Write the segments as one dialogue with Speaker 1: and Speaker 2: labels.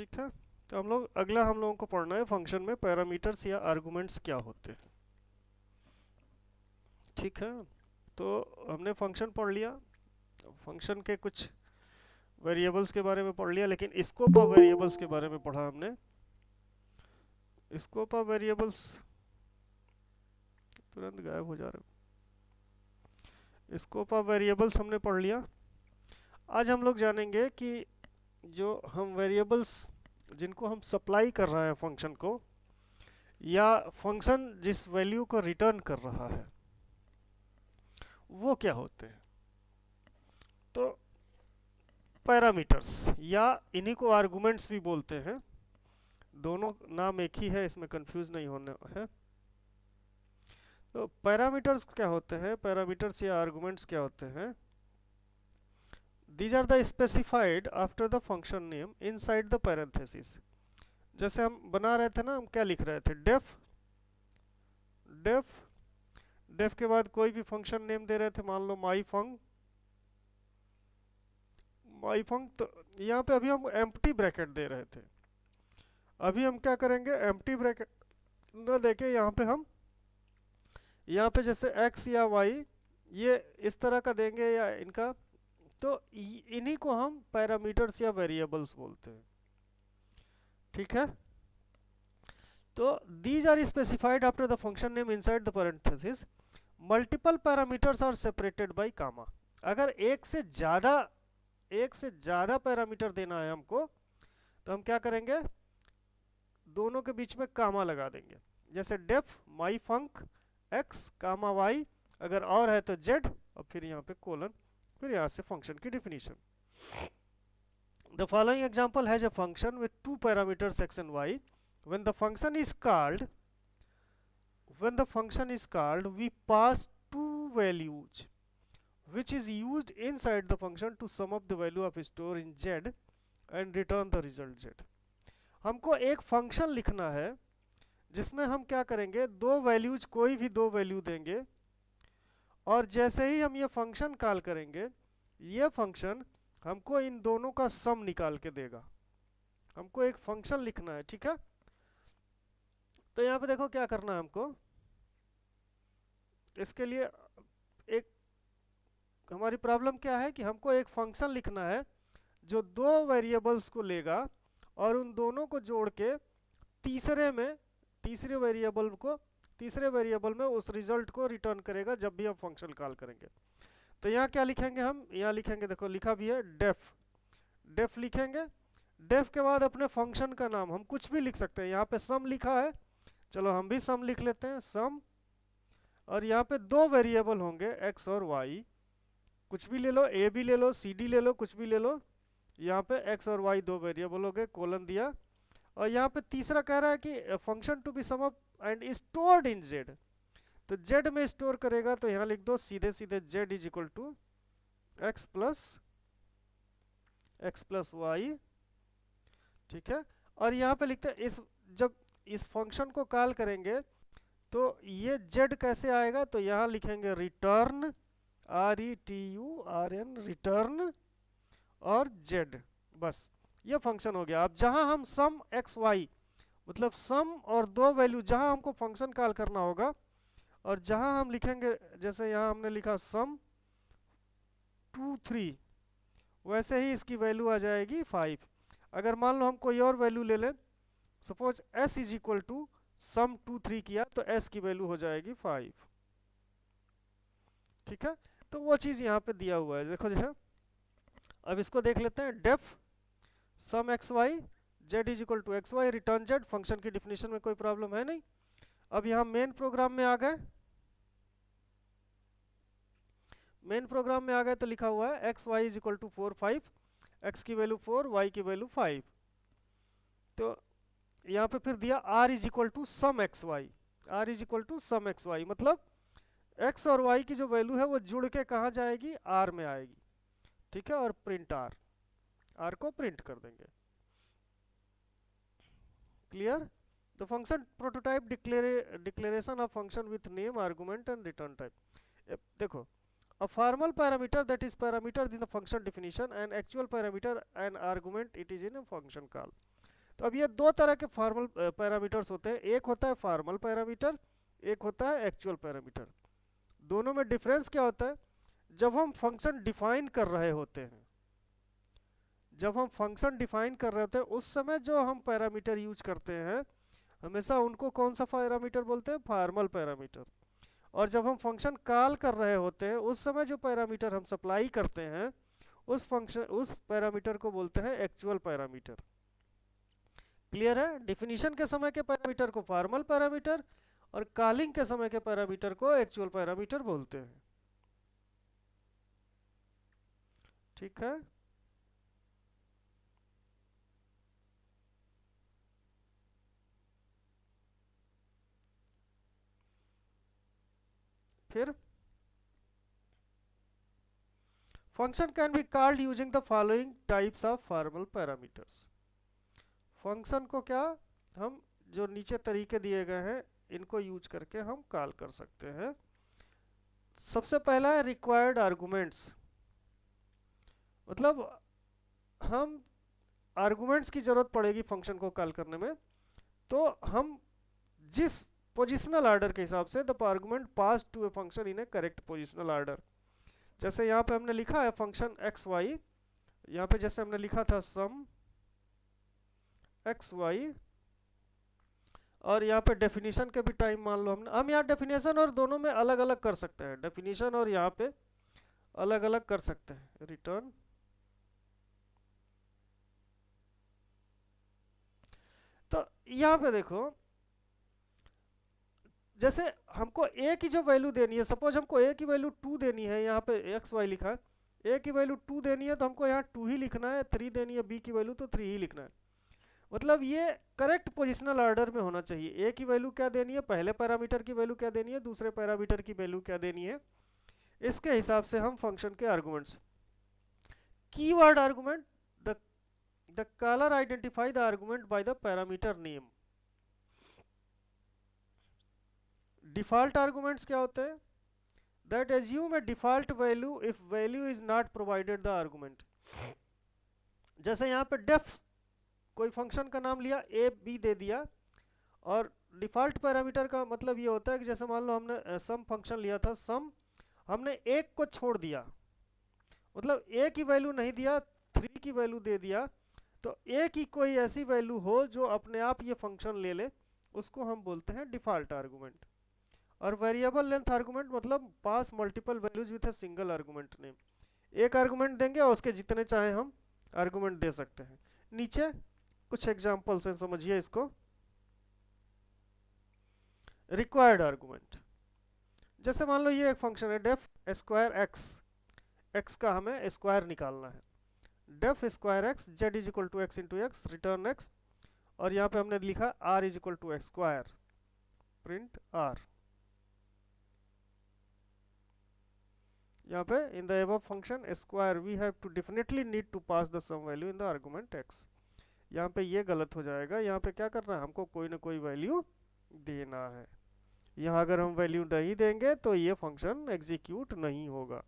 Speaker 1: ठीक है। तो हम लोगों को पढ़ना है फंक्शन में पैरामीटर्स या आर्गुमेंट्स क्या होते हैं। ठीक है। तो हमने फंक्शन पढ़ लिया, फंक्शन के कुछ वेरिएबल्स के बारे में पढ़ लिया, लेकिन स्कोप ऑफ वेरिएबल्स के बारे में पढ़ा हमने। स्कोप ऑफ वेरिएबल्स तुरंत गायब हो जा रहे। स्कोप ऑफ वेरिएबल्स हमने पढ़ लिया। आज हम लोग जानेंगे कि जो हम वेरिएबल्स जिनको हम सप्लाई कर रहे हैं फंक्शन को, या फंक्शन जिस वैल्यू को रिटर्न कर रहा है, वो क्या होते हैं। तो पैरामीटर्स, या इन्हीं को आर्गुमेंट्स भी बोलते हैं, दोनों नाम एक ही है, इसमें कंफ्यूज नहीं होना है। तो पैरामीटर्स क्या होते हैं, पैरामीटर्स या आर्गुमेंट्स क्या होते हैं। These are the specified after the function name inside the parenthesis. जैसे हम बना रहे थे ना, हम क्या लिख रहे थे, डेफ डेफ डेफ के बाद कोई भी फंक्शन नेम दे रहे थे, मान लो माई फंक। तो यहाँ पे अभी हम एम्प्टी ब्रैकेट दे रहे थे, अभी हम क्या करेंगे, एम्प्टी ब्रैकेट न देके यहाँ पे हम जैसे x या y ये इस तरह का देंगे, या इनका, तो इन्हीं को हम पैरामीटर्स या वेरिएबल्स बोलते हैं। ठीक है। तो these are specified after the function name inside the parenthesis. Multiple parameters are separated by comma. अगर एक से ज़्यादा पैरामीटर देना है हमको, तो हम क्या करेंगे, दोनों के बीच में कामा लगा देंगे। जैसे डेफ माई फंक x कामा y, अगर और है तो z, और फिर यहाँ पे कोलन, फिर यहाँ से फंक्शन की definition. The following example has a function with two parameters x and y. When the function is called, we pass two values, which is used inside the function to sum up the value of store in z and return the result z. हमको एक function लिखना है जिसमें हम क्या करेंगे, दो values, कोई भी दो वैल्यू देंगे, और जैसे ही हम ये फंक्शन कॉल करेंगे, ये फंक्शन हमको इन दोनों का सम निकाल के देगा। हमको एक फंक्शन लिखना है, ठीक है। तो यहाँ पे देखो क्या करना है हमको, इसके लिए एक हमारी प्रॉब्लम क्या है कि हमको एक फंक्शन लिखना है जो दो वेरिएबल्स को लेगा और उन दोनों को जोड़ के तीसरे वेरिएबल में उस रिजल्ट को रिटर्न करेगा जब भी हम फंक्शन कॉल करेंगे। तो यहाँ क्या लिखेंगे, हम यहाँ लिखेंगे, देखो लिखा भी है डेफ लिखेंगे। डेफ के बाद अपने फंक्शन का नाम हम कुछ भी लिख सकते हैं, यहाँ पे सम लिखा है, चलो हम भी सम लिख लेते हैं, सम। और यहाँ पे दो वेरिएबल होंगे x और y, कुछ भी ले लो, a भी ले लो, c d ले लो, कुछ भी ले लो। यहाँ पे x और y दो वेरिएबल हो गए, कोलन दिया। और यहाँ पे तीसरा कह रहा है कि function to be sum up and stored in z, तो z में स्टोर करेगा, तो यहाँ लिख दो सीधे z is equal to x plus Y. ठीक है। और यहाँ पे लिखते हैं जब इस फंक्शन को कॉल करेंगे तो ये z कैसे आएगा, तो यहाँ लिखेंगे रिटर्न, RETURN, रिटर्न और z, बस ये फंक्शन हो गया। अब जहाँ हम सम x y, मतलब सम और दो वैल्यू जहाँ हमको फंक्शन कॉल करना होगा, और जहाँ हम लिखेंगे, जैसे यहाँ हमने लिखा सम 2 3, वैसे ही इसकी वैल्यू आ जाएगी 5। अगर मान लो हम कोई और वैल्यू ले लें, suppose s is equal to some 2 3 किया, तो s की वैल्यू हो जाएगी 5। ठीक है। तो वो चीज़ यहाँ पे दिया हुआ है, देखो जो है। अब इसको देख लेते हैं, def sum x Y z is equal to X Y return z। Function की डिफिनीशन में कोई प्रॉब्लम है नहीं। अब यहाँ मेन प्रोग्राम में आ गए, तो लिखा हुआ है x y is equal to 4 5, x की वैल्यू 4, y की वैल्यू 5। तो यहाँ पे फिर दिया r is equal to sum x y, मतलब x और y की जो वैल्यू है वो जुड़ के कहाँ जाएगी, r में आएगी। ठीक है। और प्रिंट r को प्रिंट कर देंगे। Clear. The function prototype declaration of function with name, argument and return type. देखो, a formal parameter that is parameter in the function definition, and actual parameter and argument it is in a function call. तो अब ये दो तरह के formal parameters होते हैं, एक होता है फॉर्मल पैरामीटर, एक होता है एक्चुअल पैरामीटर। दोनों में डिफरेंस क्या होता है? जब हम फंक्शन डिफाइन कर रहे होते हैं, जब हम फंक्शन डिफाइन कर रहे होते हैं उस समय जो हम पैरामीटर यूज करते हैं हमेशा उनको कौन सा पैरामीटर बोलते हैं? Formal parameter. और जब हम फंक्शन कॉल कर रहे होते हैं उस समय जो पैरामीटर हम सप्लाई करते हैं उस पैरामीटर को बोलते हैं एक्चुअल पैरामीटर। क्लियर है? डिफिनीशन के समय के पैरामीटर को फॉर्मल पैरामीटर और कॉलिंग के समय के पैरामीटर को एक्चुअल पैरामीटर बोलते हैं। ठीक है? फिर function can be called using the following types of formal parameters. Function को क्या हम जो नीचे तरीके दिए गए हैं इनको यूज करके हम कॉल कर सकते हैं। सबसे पहला है रिक्वायर्ड आर्गुमेंट्स, मतलब हम आर्गुमेंट्स की जरूरत पड़ेगी फंक्शन को कॉल करने में, तो हम जिस पोजिशनल ऑर्डर के हिसाब से the argument pass to a function in a correct positional order. जैसे यहाँ पे हमने लिखा है फंक्शन एक्स वाई, यहाँ पे जैसे हमने लिखा था सम एक्स वाई, और यहाँ पे डेफिनेशन के भी टाइम मान लो हम यहाँ डेफिनेशन और दोनों में अलग अलग कर सकते हैं, डेफिनेशन और यहाँ पे अलग अलग कर सकते हैं। रिटर्न तो यहाँ पे देखो जैसे हमको a की जो वैल्यू देनी है, सपोज हमको a की वैल्यू 2 देनी है, यहाँ पे एक्स वाई लिखा है, a की वैल्यू 2 देनी है तो हमको यहाँ 2 ही लिखना है, 3 देनी है b की वैल्यू तो 3 ही लिखना है। मतलब ये करेक्ट पोजिशनल ऑर्डर में होना चाहिए। a की वैल्यू क्या देनी है, पहले पैरामीटर की वैल्यू क्या देनी है, दूसरे पैरामीटर की वैल्यू क्या देनी है, इसके हिसाब से हम फंक्शन के arguments. Keyword argument, the caller identify the argument by the parameter name. Default arguments क्या होते हैं? That assume a default value if value is not provided the argument. जैसे यहाँ पे डेफ कोई फंक्शन का नाम लिया, ए बी दे दिया, और डिफॉल्ट पैरामीटर का मतलब ये होता है कि जैसे मान लो हमने सम फंक्शन लिया था, सम हमने एक को छोड़ दिया, मतलब ए की वैल्यू नहीं दिया, 3 की वैल्यू दे दिया, तो ए की कोई ऐसी वैल्यू हो जो अपने आप ये फंक्शन ले ले, उसको हम बोलते हैं डिफॉल्ट आर्गुमेंट। और वेरिएबल लेंथ आर्गुमेंट मतलब pass multiple values with a single argument name. एक आर्गुमेंट देंगे और उसके जितने चाहे हम आर्गुमेंट दे सकते हैं। नीचे कुछ एग्जांपल्स हैं, समझिए इसको। रिक्वायर्ड आर्गुमेंट, जैसे मान लो ये एक फंक्शन है डेफ स्क्वायर एक्स, एक्स का हमें स्क्वायर निकालना है, def square x z is equal to x into x return x, और यहाँ पे हमने लिखा r is equal to x square print r. यहाँ पे in the above function square we have to definitely need to pass the sum value in the argument x। यहाँ पे ये गलत हो जाएगा, यहाँ पे क्या करना है, हमको कोई ना कोई वैल्यू देना है। यहाँ अगर हम वैल्यू नहीं देंगे तो ये फंक्शन एग्जीक्यूट नहीं होगा।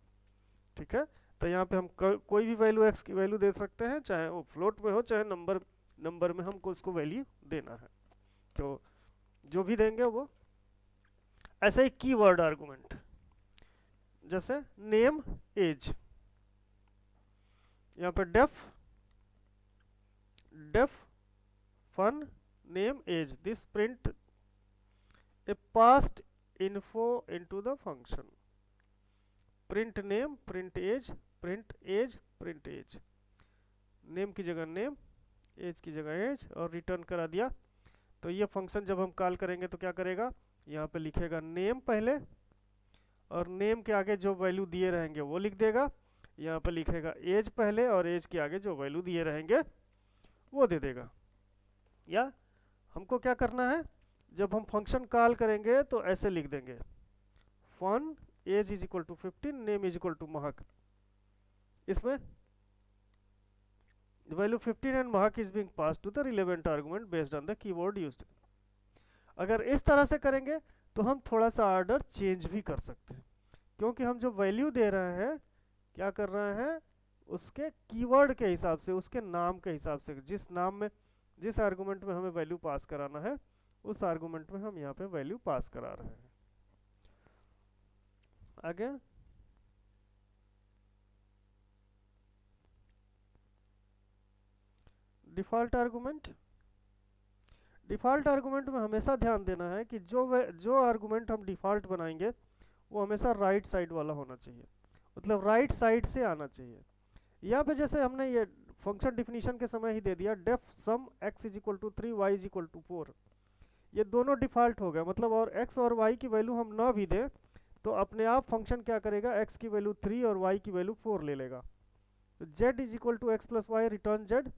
Speaker 1: ठीक है, तो यहाँ पे हम कोई भी वैल्यू x की वैल्यू दे सकते हैं, चाहे वो फ्लोट में हो चाहे नंबर में हमको उसको वैल्यू देना है, तो जो भी देंगे वो। ऐसे ही कीवर्ड आर्गुमेंट, जैसे नेम एज, यहाँ पे def fun name age, this print a passed info into the function, print name print age print age print age, name की जगह नेम, एज की जगह एज, और रिटर्न करा दिया। तो ये फंक्शन जब हम कॉल करेंगे तो क्या करेगा, यहाँ पे लिखेगा नेम पहले, और नेम के आगे जो वैल्यू दिए रहेंगे वो लिख देगा, यहाँ पे लिखेगा एज पहले, और एज के आगे जो वैल्यू दिए रहेंगे वो दे देगा। या हमको क्या करना है, जब हम फंक्शन कॉल करेंगे तो ऐसे लिख देंगे fun age is equal to 15 name is equal to Mahak, इसमें value 15 and Mahak is being pass to the relevant argument based on the keyword used. अगर इस तरह से करेंगे तो हम थोड़ा सा ऑर्डर चेंज भी कर सकते हैं, क्योंकि हम जो वैल्यू दे रहे हैं क्या कर रहे हैं, उसके कीवर्ड के हिसाब से, उसके नाम के हिसाब से, जिस नाम में जिस आर्गुमेंट में हमें वैल्यू पास कराना है उस आर्गुमेंट में हम यहाँ पे वैल्यू पास करा रहे हैं। आगे डिफ़ॉल्ट आर्गुमेंट। डिफ़ॉल्ट आर्गुमेंट में हमेशा ध्यान देना है कि जो आर्गुमेंट हम डिफ़ॉल्ट बनाएंगे वो हमेशा राइट साइड वाला होना चाहिए, मतलब राइट साइड से आना चाहिए। यहाँ पे जैसे हमने ये फंक्शन डिफिनीशन के समय ही दे दिया def sum x is equal to 3 y is equal to 4, ये दोनों डिफ़ॉल्ट हो गया, मतलब और x और y की वैल्यू हम ना भी दें तो अपने आप फंक्शन क्या करेगा, x की वैल्यू 3 और y की वैल्यू 4 ले लेगा। तो z is equal to x plus y return z।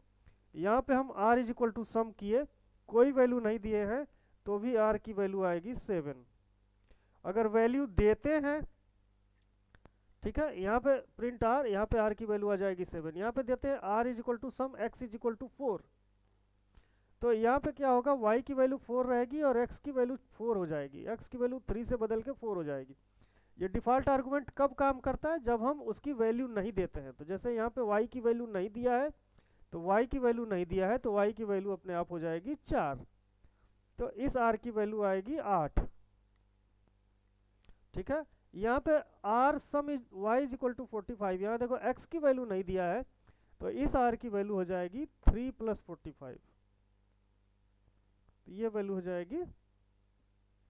Speaker 1: यहाँ पे हम r is equal to sum किए, कोई वैल्यू नहीं दिए हैं तो भी r की वैल्यू आएगी 7। अगर वैल्यू देते हैं, ठीक है, यहाँ पे प्रिंट r, यहाँ पे r की वैल्यू आ जाएगी 7। यहाँ पे देते हैं r is equal to sum x is equal to 4, तो यहाँ पे क्या होगा, y की वैल्यू 4 रहेगी और x की वैल्यू 4 हो जाएगी, x की वैल्यू 3 से बदल के 4 हो जाएगी। ये डिफ़ॉल्ट आर्गुमेंट कब काम करता है, जब हम उसकी वैल्यू नहीं देते हैं। तो जैसे यहाँ पे y की वैल्यू नहीं दिया है तो y की वैल्यू नहीं दिया है तो y की वैल्यू अपने आप हो जाएगी 4, तो इस r की वैल्यू आएगी 8। ठीक है, यहाँ पे r sum is y is equal to 45, यहाँ देखो x की वैल्यू नहीं दिया है तो इस r की वैल्यू हो जाएगी 3 प्लस 45, तो ये वैल्यू हो जाएगी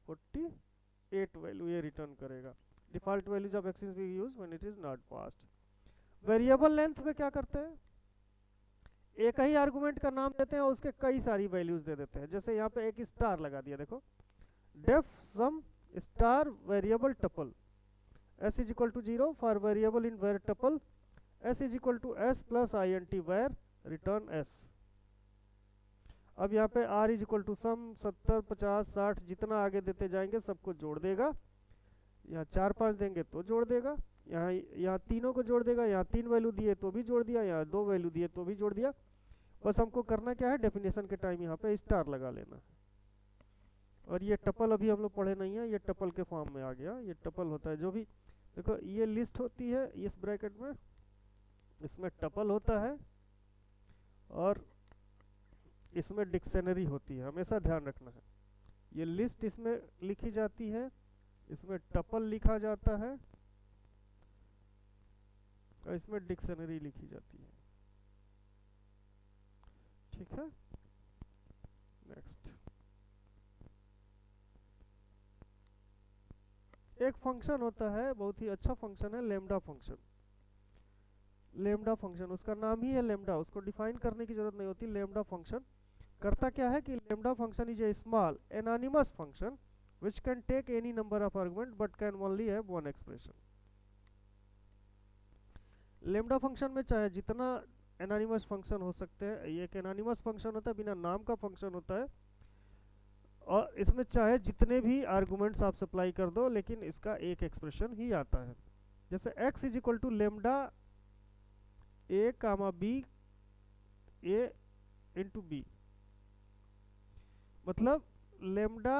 Speaker 1: 48 वैल्यू, ये रिटर्न करेगा। Default values of axis B use when it is not passed. Variable length में क्या करते हैं, एक ही आर्गुमेंट का नाम देते हैं और उसके कई सारी वैल्यूज दे देते हैं। जैसे यहाँ पे एक स्टार लगा दिया, देखो def sum star variable tuple s is equal to 0 for variable in var tuple s is equal to s plus int var return s। अब यहाँ पे r is equal to sum 70 50 60 जितना आगे देते जाएंगे सबको जोड़ देगा, यहाँ 4 5 देंगे तो जोड़ देगा, यहाँ तीनों को जोड़ देगा, यहाँ 3 वैल्यू दिए तो भी जोड़ दिया, यहाँ 2 वैल्यू दिए तो भी जोड़ दिया। बस हमको करना क्या है, डेफिनेशन के टाइम यहाँ पे स्टार लगा लेना। और ये टपल अभी हम लोग पढ़े नहीं है, ये टपल के फॉर्म में आ गया। ये टपल होता है जो भी, देखो ये लिस्ट होती है इस ब्रैकेट में, इसमें टपल होता है और इसमें डिक्शनरी होती है, हमेशा ध्यान रखना है। ये लिस्ट इसमें लिखी जाती है, इसमें टपल लिखा जाता है और इसमें डिक्शनरी लिखी जाती है। ठीक है, नेक्स्ट एक फंक्शन होता है, बहुत ही अच्छा फंक्शन है लेम्डा फंक्शन। लेम्डा फंक्शन, उसका नाम ही है लेम्डा, उसको डिफाइन करने की जरूरत नहीं होती। लेम्डा फंक्शन करता क्या है कि lambda function is a small anonymous function which can take any number of argument but can only have one expression। Lambda function में चाहे जितना एनोनिमस फंक्शन हो सकते हैं, ये एक एनोनिमस फंक्शन होता है, बिना नाम का फंक्शन होता है, और इसमें चाहे जितने भी आर्गुमेंट्स आप सप्लाई कर दो लेकिन इसका एक एक्सप्रेशन ही आता है। जैसे x is equal to lambda a comma b a into b, मतलब लेम्डा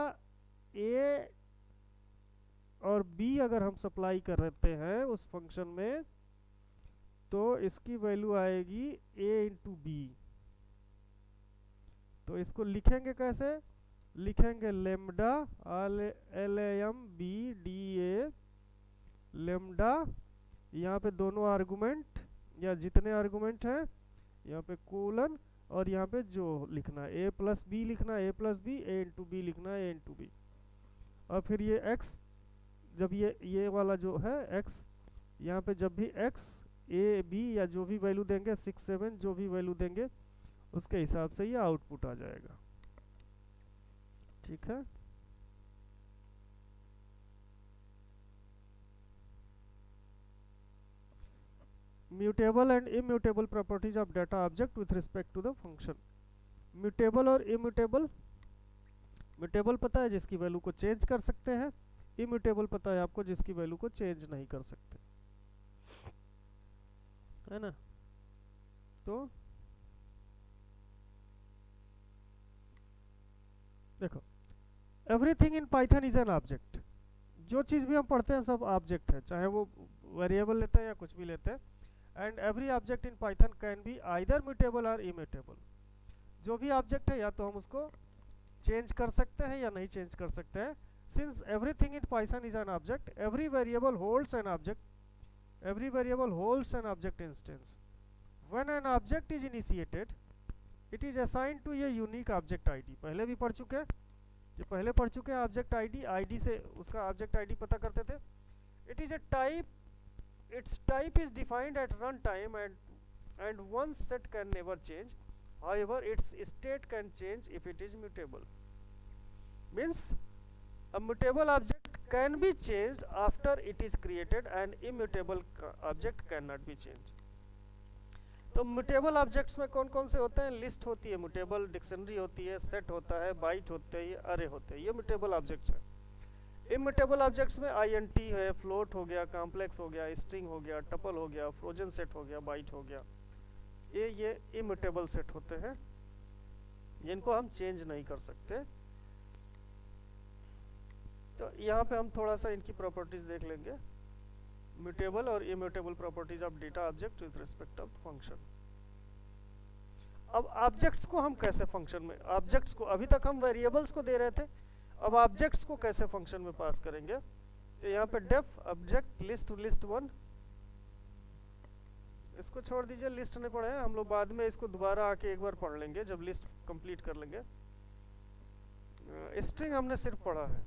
Speaker 1: a और b अगर हम सप्लाई कर देते हैं उस फंक्शन में तो इसकी वैल्यू आएगी a इंटू बी। तो इसको लिखेंगे कैसे, लिखेंगे लेम्डा LAMBDA लेम्डा, यहाँ पे दोनों आर्गुमेंट या जितने आर्गुमेंट हैं यहाँ पे कोलन, और यहाँ पे जो लिखना है a प्लस बी लिखना है, a plus b, a into b लिखना है, a इंटू बी। और फिर ये x, जब ये वाला जो है x, यहाँ पे जब भी x a b या जो भी वैल्यू देंगे 6 7 जो भी वैल्यू देंगे उसके हिसाब से ये आउटपुट आ जाएगा। ठीक है, mutable and immutable properties of data object with respect to the function. Mutable और इम्यूटेबल, म्यूटेबल पता है जिसकी वैल्यू को चेंज कर सकते हैं, इम्यूटेबल पता है आपको जिसकी वैल्यू को चेंज नहीं कर सकते, है ना। तो देखो everything in Python is an object, जो चीज़ भी हम पढ़ते हैं सब ऑब्जेक्ट है, चाहे वो वेरिएबल लेते हैं या कुछ भी लेते हैं। And every object in Python can be either mutable और इम्यूटेबल। जो भी ऑब्जेक्ट है या तो हम उसको चेंज कर सकते हैं या नहीं चेंज कर सकते हैं। Since everything in Python is an object, every variable holds an object, every variable holds an object instance. When an object is initiated, it is assigned to a unique object id. पहले भी पढ़ चुके हैं, ये पहले पढ़ चुके हैं ऑब्जेक्ट आईडी, आईडी से उसका ऑब्जेक्ट आईडी पता करते थे। It is a type, its type is defined at runtime and one set can never change. However, its state can change if it is mutable. Means a mutable object can be changed after it is created and immutable object cannot be changed. तो mutable objects में कौन कौन से होते हैं? List होती है mutable, dictionary होती है, सेट होता है, बाइट होते हैं, अरे होते हैं, ये म्यूटेबल ऑब्जेक्ट्स हैं। इम्यूटेबल ऑब्जेक्ट्स में INT है, फ्लोट हो गया, कॉम्प्लेक्स हो गया, स्ट्रिंग हो गया, टपल हो गया, फ्रोजन सेट हो गया, बाइट हो गया, ये इम्यूटेबल सेट होते हैं जिनको हम चेंज नहीं कर सकते। तो यहाँ पे हम थोड़ा सा इनकी प्रॉपर्टीज देख लेंगे, म्यूटेबल और immutable properties of data object with respect of function. अब ऑब्जेक्ट्स को हम कैसे फंक्शन में, ऑब्जेक्ट्स को अभी तक हम वेरिएबल्स को दे रहे थे, अब ऑब्जेक्ट्स को कैसे फंक्शन में पास करेंगे? तो यहाँ पे def object list list one, इसको छोड़ दीजिए, लिस्ट नहीं पढ़े हैं हम लोग, बाद में इसको दोबारा आके एक बार पढ़ लेंगे जब लिस्ट कंप्लीट कर लेंगे। स्ट्रिंग हमने सिर्फ पढ़ा है,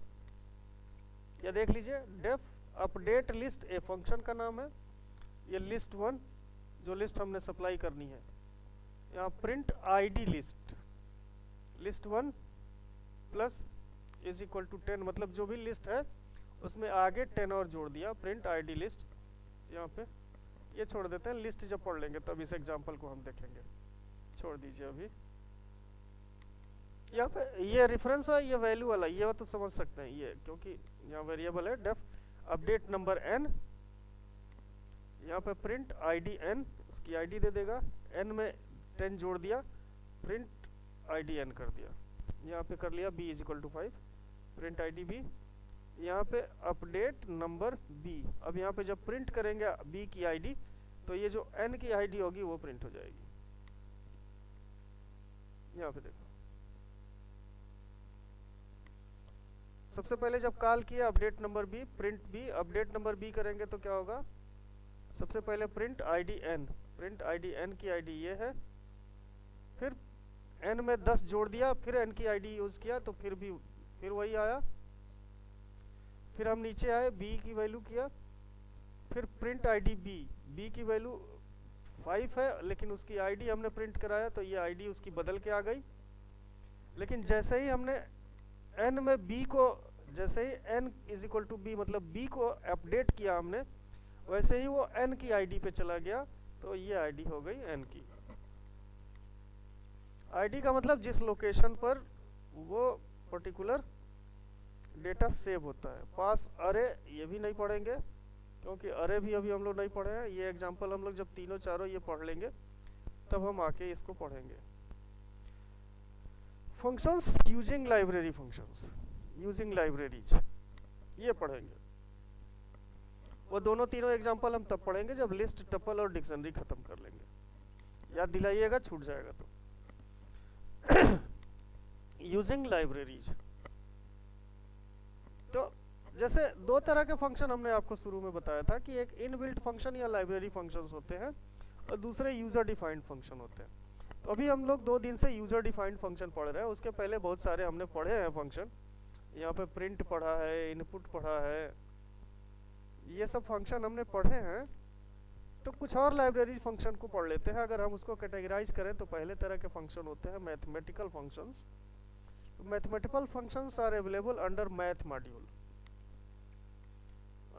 Speaker 1: या देख लीजिए def update list, a function का नाम है, ये लिस्ट वन जो लिस्ट हमने सप्लाई करनी है। यहाँ print ID list, list one plus is equal to 10, मतलब जो भी लिस्ट है उसमें आगे 10 और जोड़ दिया, प्रिंट आईडी लिस्ट। यहाँ पे ये छोड़ देते हैं, लिस्ट जब पढ़ लेंगे तब इस एग्जांपल को हम देखेंगे, छोड़ दीजिए अभी। यहाँ पे ये रेफरेंस है, ये वैल्यू वाला, ये तो समझ सकते हैं ये, क्योंकि यहाँ वेरिएबल है डेफ अपडेट नंबर n, यहाँ पे प्रिंट आईडी n, उसकी आईडी दे देगा, n में 10 जोड़ दिया, प्रिंट आईडी n कर दिया, यहाँ पे कर लिया b is equal to 5, print ID b, यहाँ पे अपडेट नंबर b। अब यहाँ पे जब प्रिंट करेंगे b की आईडी तो ये जो n की आईडी होगी वो प्रिंट हो जाएगी। यहाँ पे देखो, सबसे पहले जब कॉल किया update number b, print b, update number b करेंगे तो क्या होगा? सबसे पहले print ID n, print ID n की आईडी ये है, फिर n में 10 जोड़ दिया, फिर n की आईडी यूज किया तो फिर वही आया, फिर हम नीचे आए b की वैल्यू किया, फिर प्रिंट आईडी b की वैल्यू 5 है लेकिन उसकी आईडी हमने प्रिंट कराया तो ये आईडी उसकी बदल के आ गई। लेकिन जैसे ही हमने n में b को, जैसे ही n is equal to b मतलब b को अपडेट किया हमने, वैसे ही वो n की आईडी पे चला गया तो ये आईडी हो गई n की। आईडी का मतलब जिस लोकेशन पर वो पर्टिकुलर डेटा सेव होता है। पास अरे ये भी नहीं पढ़ेंगे क्योंकि अरे भी अभी हम लोग नहीं पढ़े हैं, ये एग्जांपल हम लोग जब तीनों चारों ये पढ़ लेंगे तब हम आके इसको पढ़ेंगे। Functions using library, functions using libraries, ये पढ़ेंगे। वो दोनों तीनों एग्जांपल हम तब पढ़ेंगे जब लिस्ट, टपल और डिक्शनरी खत्म कर लेंगे, याद दिलाइएगा, छूट जाएगा तो। यूजिंग लाइब्रेरीज, तो जैसे दो तरह के फंक्शन हमने आपको शुरू में बताया था कि एक इनबिल्ट फंक्शन या लाइब्रेरी फंक्शंस होते हैं और दूसरे यूजर डिफाइंड फंक्शन होते हैं। तो अभी हम लोग 2 दिन से यूजर डिफाइंड फंक्शन पढ़ रहे हैं, उसके पहले बहुत सारे हमने पढ़े हैं फंक्शन, यहाँ पे प्रिंट पढ़ा है, इनपुट पढ़ा है, ये सब फंक्शन हमने पढ़े हैं। तो कुछ और लाइब्रेरी फंक्शन को पढ़ लेते हैं। अगर हम उसको कैटेगराइज करें तो पहले तरह के फंक्शन होते हैं mathematical functions. Mathematical functions are available under math module.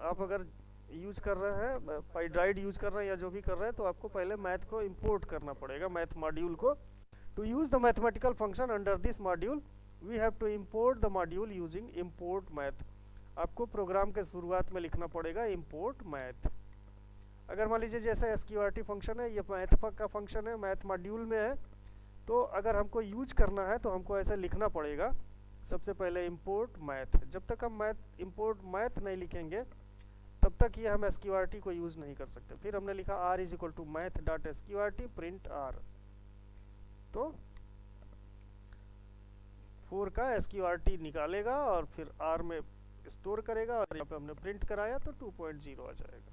Speaker 1: आप अगर यूज कर रहे हैं, पाइड्राइड यूज कर रहे हैं या जो भी कर रहे हैं, तो आपको पहले मैथ को इंपोर्ट करना पड़ेगा, मैथ मॉड्यूल को। To use the mathematical function under this module we have to import the module using import math. आपको प्रोग्राम के शुरुआत में लिखना पड़ेगा इंपोर्ट मैथ। अगर मान लीजिए जैसे SQRT फंक्शन है, ये मैथ का फंक्शन है, मैथ मॉड्यूल में है, तो अगर हमको यूज करना है तो हमको ऐसे लिखना पड़ेगा, सबसे पहले इंपोर्ट मैथ। जब तक हम इंपोर्ट मैथ नहीं लिखेंगे तब तक ये हम SQRT को यूज नहीं कर सकते। फिर हमने लिखा r is equal to math dot SQRT print r। तो 4 का SQRT निकालेगा और फिर R में स्टोर करेगा, और यहाँ पे हमने प्रिंट कराया तो 2.0 आ जाएगा।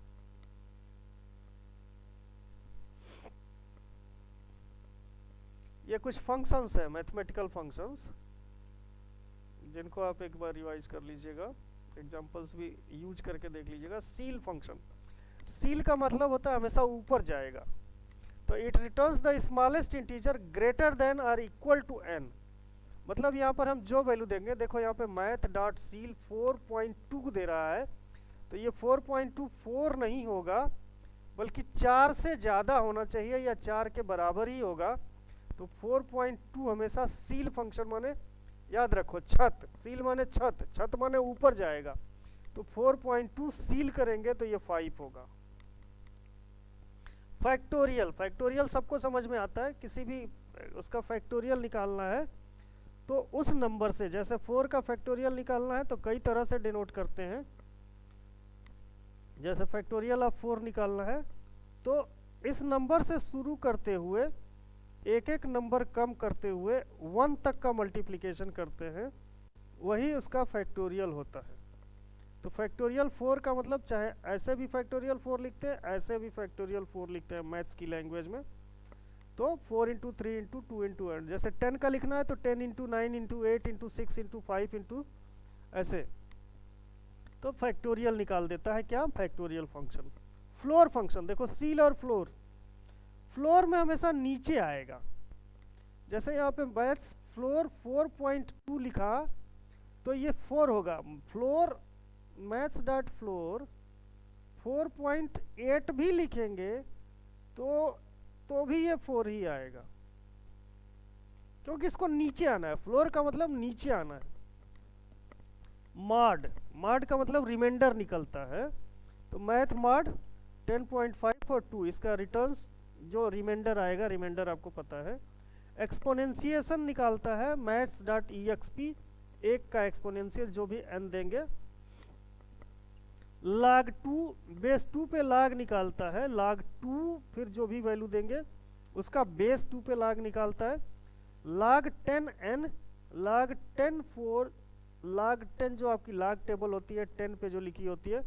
Speaker 1: ये कुछ फंक्शंस है, मैथमेटिकल फंक्शंस, जिनको आप एक बार रिवाइज कर लीजिएगा, एग्जांपल्स भी यूज करके देख लीजिएगा। सील फंक्शन, सील का मतलब होता है हमेशा ऊपर जाएगा, तो it returns the smallest integer greater than और इक्वल टू n। मतलब यहाँ पर हम जो वैल्यू देंगे, देखो यहाँ पे मैथ डॉट सील 4.2 दे रहा है, तो ये 4.24 नहीं होगा, बल्कि 4 से ज़्यादा होना चाहिए या 4 के बराबर ही होगा। तो 4.2 हमेशा सील फंक्शन माने, याद रखो छत, सील माने छत, छत माने ऊपर जाएगा, तो 4.2 सील करेंगे तो ये 5 होगा। फैक्टोरियल, फैक्टोरियल सबको समझ में आता है, किसी भी उसका फैक्टोरियल निकालना है तो उस नंबर से, जैसे 4 का फैक्टोरियल निकालना है तो कई तरह से डिनोट करते हैं। जैसे फैक्टोरियल ऑफ 4 निकालना है तो इस नंबर से शुरू करते हुए एक एक नंबर कम करते हुए 1 तक का मल्टीप्लिकेशन करते हैं, वही उसका फैक्टोरियल होता है। तो फैक्टोरियल 4 का मतलब, चाहे ऐसे भी फैक्टोरियल 4 लिखते हैं, ऐसे भी फैक्टोरियल 4 लिखते हैं मैथ्स की लैंग्वेज में, तो 4 इंटू 3 इंटू 2 इंटू एंड, जैसे 10 का लिखना है तो 10 into 9 into 8 into 6 into 5 into ऐसे, तो फैक्टोरियल निकाल देता है क्या, फैक्टोरियल फंक्शन। फ्लोर फंक्शन, देखो सील और फ्लोर, फ्लोर में हमेशा नीचे आएगा। जैसे यहाँ पे मैथ्स फ्लोर 4.2 लिखा तो ये 4 होगा, फ्लोर मैथ्स डॉट फ्लोर 4.8 भी लिखेंगे तो भी ये 4 ही आएगा, क्योंकि इसको नीचे आना है। फ्लोर का मतलब नीचे आना है। मॉड, मॉड का मतलब रिमाइंडर निकलता है, तो मैथ मॉड 10.5 और 2, इसका रिटर्न्स जो रिमाइंडर आएगा, रिमाइंडर आपको पता है। एक्सपोनेंशिएशन निकालता है मैथ्स डॉट EXP, 1 का एक्सपोनेंशियल जो भी n देंगे। log 2 बेस 2 पे log निकालता है, log 2 फिर जो भी वैल्यू देंगे उसका बेस 2 पे log निकालता है। log 10n, log 10 4, log 10 जो आपकी log टेबल होती है 10 पे जो लिखी होती है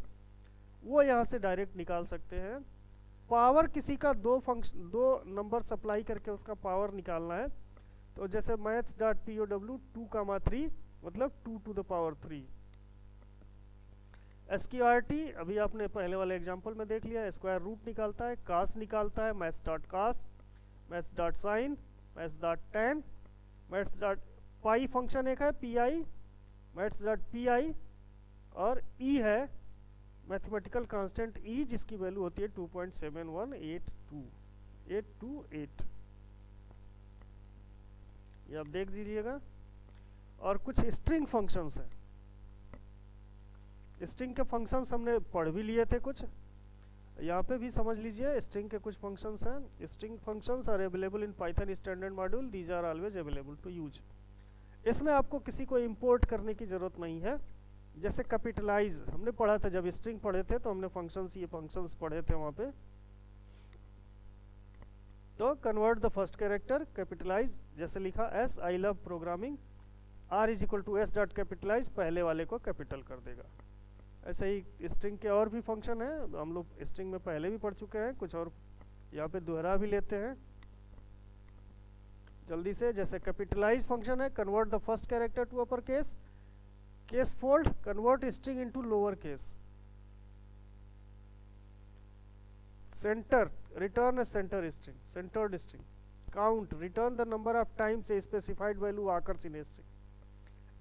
Speaker 1: वो यहाँ से डायरेक्ट निकाल सकते हैं। पावर किसी का दो नंबर सप्लाई करके उसका पावर निकालना है, तो जैसे मैथ्स डॉट POW 2,3 मतलब 2 टू द पावर 3। SQRT अभी आपने पहले वाले एग्जांपल में देख लिया, स्क्वायर रूट निकालता है, कास निकालता है, maths dot cos, maths dot sine, maths dot tan, maths dot pi function एक है PI, मैथ्स डॉट PI, और E है मैथमेटिकल कांस्टेंट E, जिसकी वैल्यू होती है 2.7182828। ये आप देख दीजिएगा। और कुछ स्ट्रिंग फंक्शंस हैं, स्ट्रिंग के फंक्शंस हमने पढ़ भी लिए थे कुछ, यहाँ पे भी समझ लीजिए। स्ट्रिंग के कुछ फंक्शंस हैं। String functions are available in Python standard module, these are always available to use. इसमें आपको किसी को इंपोर्ट करने की ज़रूरत नहीं है। जैसे कैपिटलाइज हमने पढ़ा था, जब स्ट्रिंग पढ़े थे तो हमने फंक्शंस, ये फंक्शंस पढ़े थे वहाँ पे। तो convert the first character, capitalize, जैसे लिखा S I love programming, R is equal to S dot capitalize, पहले वाले को कैपिटल कर देगा। ऐसे ही स्ट्रिंग के और भी फंक्शन हैं, हम लोग स्ट्रिंग में पहले भी पढ़ चुके हैं, कुछ और यहाँ पे दोहरा भी लेते हैं जल्दी से। जैसे कैपिटलाइज फंक्शन है, convert the first character to upper case, case fold, convert string into lower case. Center, return a center string, centered string. Count, return the number of times a specified value occurs in a string.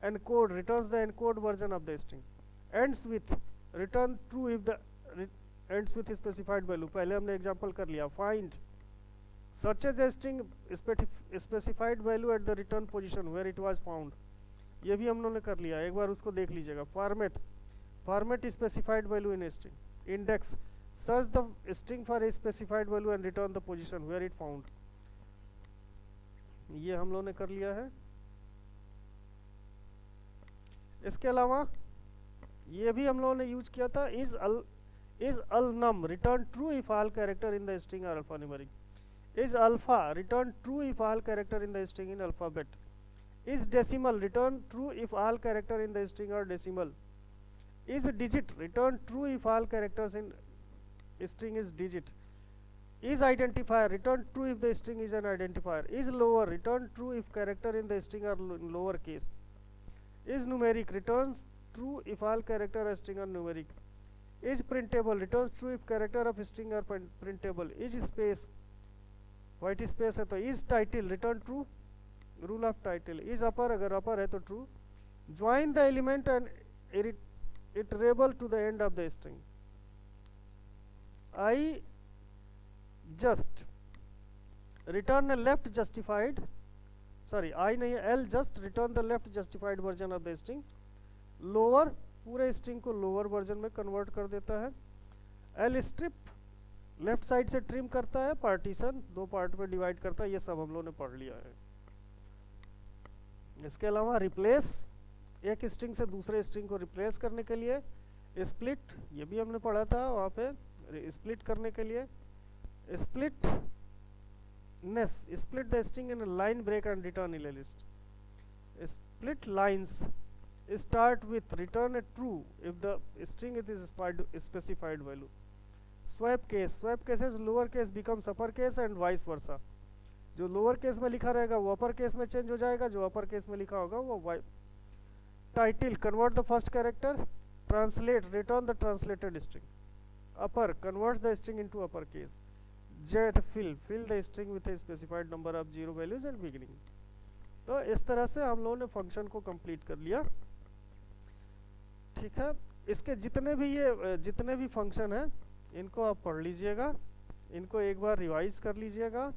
Speaker 1: Encode, returns the encode version of the string. ends with, return true if the ends with specified value, पहले हमने example कर लिया। find, searches a string specified value at the return position where it was found, ये भी हम लोगों ने कर लिया, एक बार उसको देख लीजिएगा। format, format specified value in a string। index, search the string for a specified value and return the position where it found, ये हम लोगों ने कर लिया है। इसके अलावा ये भी हम लोगों ने यूज किया था, is al num, return true if all character in the string are alphanumeric। is alpha, return true if all character in the string in alphabet। is decimal, return true if all characters in the string are decimal. Is digit, return true if all characters in string is digit. Is identifier, return true if the string is an identifier. Is lower, return true if character in the string are in lower case. Is numeric, returns true if all character of string are numeric. Is printable, returns true if character of string are printable. Is space, white space है तो is title, return true, rule of title. Is upper, अगर upper है तो true. Join the element and iterable to the end of the string. I just, return a left justified, sorry I नहीं है, L just, return the left justified version of the string. Lower, पूरे string को lower version में convert कर देता है. L strip, left side से trim करता है, पार्टीशन दो पार्ट में डिवाइड करता है. ये सब हम लोगों ने पढ़ लिया है. इसके अलावा रिप्लेस, एक स्ट्रिंग से दूसरे स्ट्रिंग को रिप्लेस करने के लिए. स्प्लिट, ये भी हमने पढ़ा था वहाँ पे, स्प्लिट करने के लिए. Split ness, split the string in line break and return in list. Split lines start with return a true if the string it is specified value. Swap case, swap cases lower case becomes upper case and vice versa. जो lower case में लिखा रहेगा वो upper case में change हो जाएगा, जो upper case में लिखा होगा वो. Title, convert the first character. Translate, return the translated string. Upper, convert the string into upper case. Jet, fill, fill the string with a specified number of zero values and beginning. तो इस तरह से हम लोगों ने function को complete कर लिया. ठीक है, इसके जितने भी फंक्शन हैं इनको आप पढ़ लीजिएगा, इनको एक बार रिवाइज कर लीजिएगा.